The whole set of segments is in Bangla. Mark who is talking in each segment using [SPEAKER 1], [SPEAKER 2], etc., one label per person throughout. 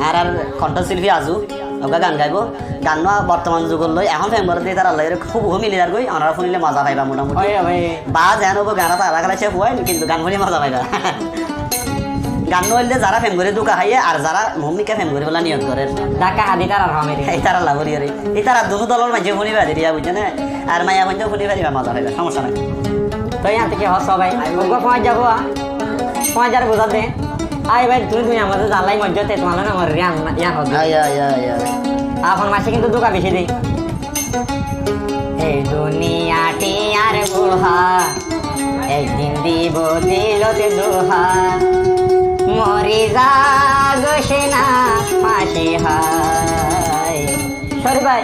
[SPEAKER 1] আর আর কণ্ঠশিল্পী আজু ওকে গান গাইব গান বর্তমান যুগের লই এখন ফেম্বর দিয়ে তারা লই খুব মিলি আর গই আমরা শুনিলে মজা পাইবা মোটামুটি বা যেন গানা তারা খেলাইছে হুয়াই কিন্তু গান শুনি মজা পাইবা গান নইলে যারা ফেম করে দুকা খাইয়ে আর যারা ভূমিকা ফেম করে বলা নিয়ত করে
[SPEAKER 2] ঢাকা হাদি তারা হবে
[SPEAKER 1] এই তারা লাভরি আর এই তারা দুনো দলের মাঝে শুনিবা দিয়া বুঝছে না আর মাইয়া বন্ধু শুনি পারিবা মজা পাইবা সমস্যা নাই
[SPEAKER 2] তো यहाँ থেকে হস সবাই ওগো পৌঁছ যাব পৌঁছ যার বুঝা দে আই ভাই তুমি আমাদের জানলাই মজ্জতে তোমার না আমার রিয়ান ইয়ান হবে আপন মাসে কিন্তু দুকা বেশি দেই এই দুনিয়াটি আর গোহা একদিন দিব দিলতে দোহা মরি যাগছে না পাশে হাই সরি ভাই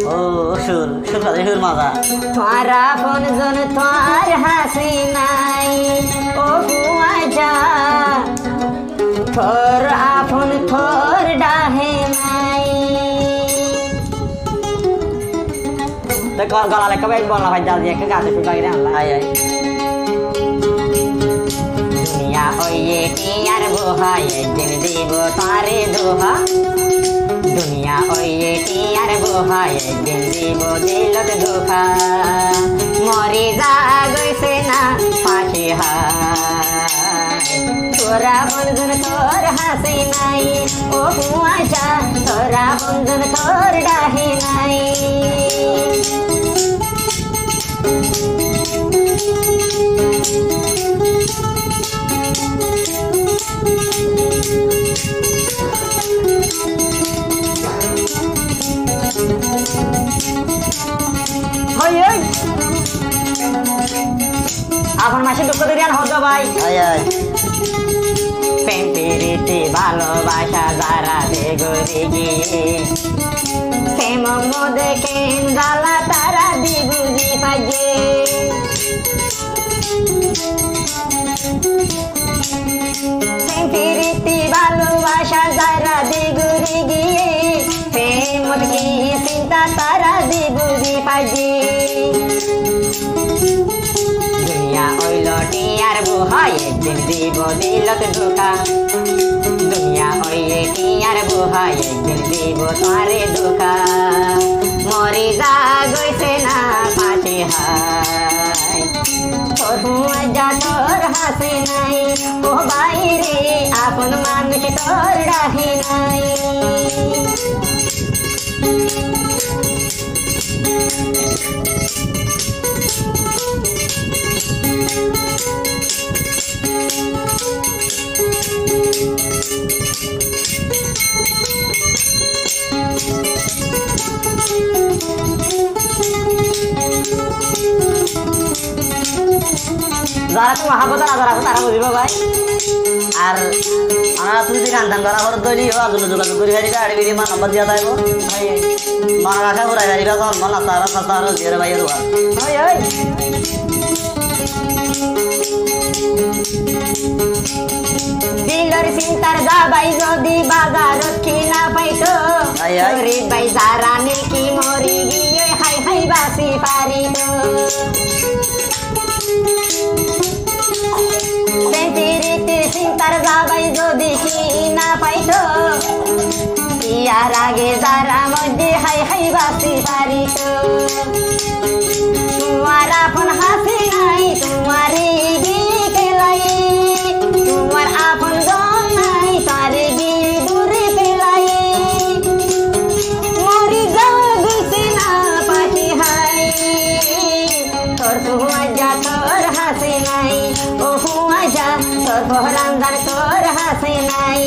[SPEAKER 1] ও সুর সুর কাজে সুর মজা
[SPEAKER 2] তোমার আপন জন তোমার হাসি নাই ও কুয়াজা তোর আপন তোর ডাহে নাই তো গলা লেখা ভাই বলা ভাই দাদি একটা গাছে শুকাই রে আল্লাহ আয় আয় দুনিয়া ওয়ে কি আর বোহাই একদিন দিব তারে দোহা দুনিয়া ওয়ে কি আর বোহাই একদিন দিব দিলত ধোখা মরি যাগছে না পাশে হায় তোরা বন্ধুন তোর হাসি নাই ও কুয়াশা তোরা বন্ধুন তোর ডাহি নাই আপন মাসে দুঃখ দিয়ান হতো ভাই প্রেম প্রীতি ভালোবাসা যারা দেগরে গিয়ে প্রেম দেখে জ্বালা তারা দিবুঝি পাইয়ে প্রেম প্রীতি ভালোবাসা যারা দেগরে গিয়ে প্রেম কি চিন্তা তারা দিবুঝি পাইয়ে দুনিয়া ওইলটি আর বুহাই একদিন দিব দিলত ধোকা দুনিয়া ওইটি আর বুহাই একদিন দিব তারে ধোকা মরি যাগছে না পাশে হাই তোর মজা তোর হাসি নাই ও বাইরে আপন মানুষ তোর রাহি নাই যারা তো মহাপত যারা তারা বুঝিব ভাই
[SPEAKER 1] আর আমরা তুমি যদি গান করা ঘর তৈরি হওয়া জন্য যোগাযোগ করি গাড়ি গাড়ি বিড়ি মা নম্বর দিয়া থাকবো
[SPEAKER 2] ভাই
[SPEAKER 1] মনে রাখা ঘুরাই গাড়ি বা তখন মন তারা সাতারো জিয়ার ভাইয়ের হওয়া
[SPEAKER 2] ভাই ওই দিলর চিন্তার যাবাই যদি বাজার কিনা পাইতো রে ভাই যারা নেকি মরি গিয়ে হাই হাই বাসি পারিত চিন্তার যাবাই যদি কিনা পাইতো ইয়ার আগে যারা মধ্যে হাই হাই বাসি পারিত তোমার আপন হাসি নাই তোমার খেলাই তোমার আপন জন নাই তারে গিয়ে দূরে পেলাই মরি যাগছে না পাশে হাই তোর মজা তোর হাসি নাই ও মজা তোর ভরান্দার তোর হাসি নাই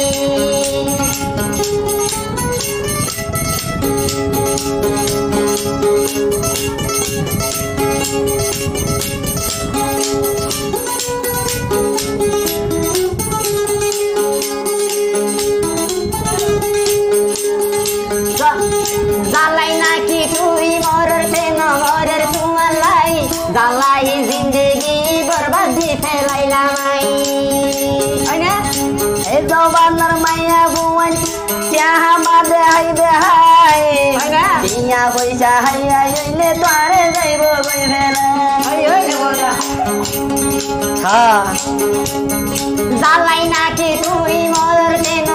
[SPEAKER 2] জ্বালাই নাকি তুই মরর প্রেম মরর তোমালাই জ্বালাই জিন্দগি বরবাদি ফেলাইলাম এই জবানার মাইয়া বুয়ান চাহা বাদে হাইবে হাই ইয়া পয়সা হাইয়া ইলে তোরে যাইব কই ফেলা জ্বালাই নাকি তুই মরর প্রেম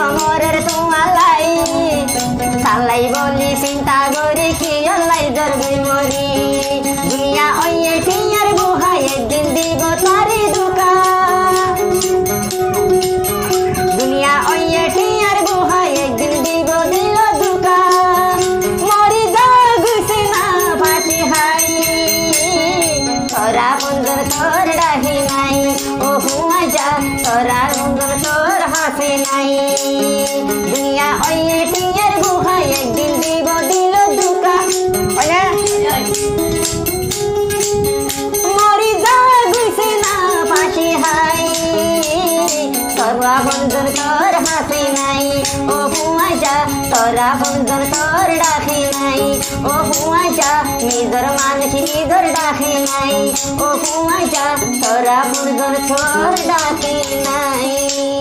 [SPEAKER 2] হাসে নাই দুনিয়া ওই টিঙের গুহায় একদিন দিব দিল দুকা মরি যা গুইছে না পাশে হাই তোরা বন্ধন তোর হাসে নাই ও হুয়া যা তোরা বন্ধন তোর ডাকে নাই ও হুয়া যা নিজর মানুষ নিজর ডাকে নাই ও হুয়া যা তোরা বন্ধন তোর ডাকে নাই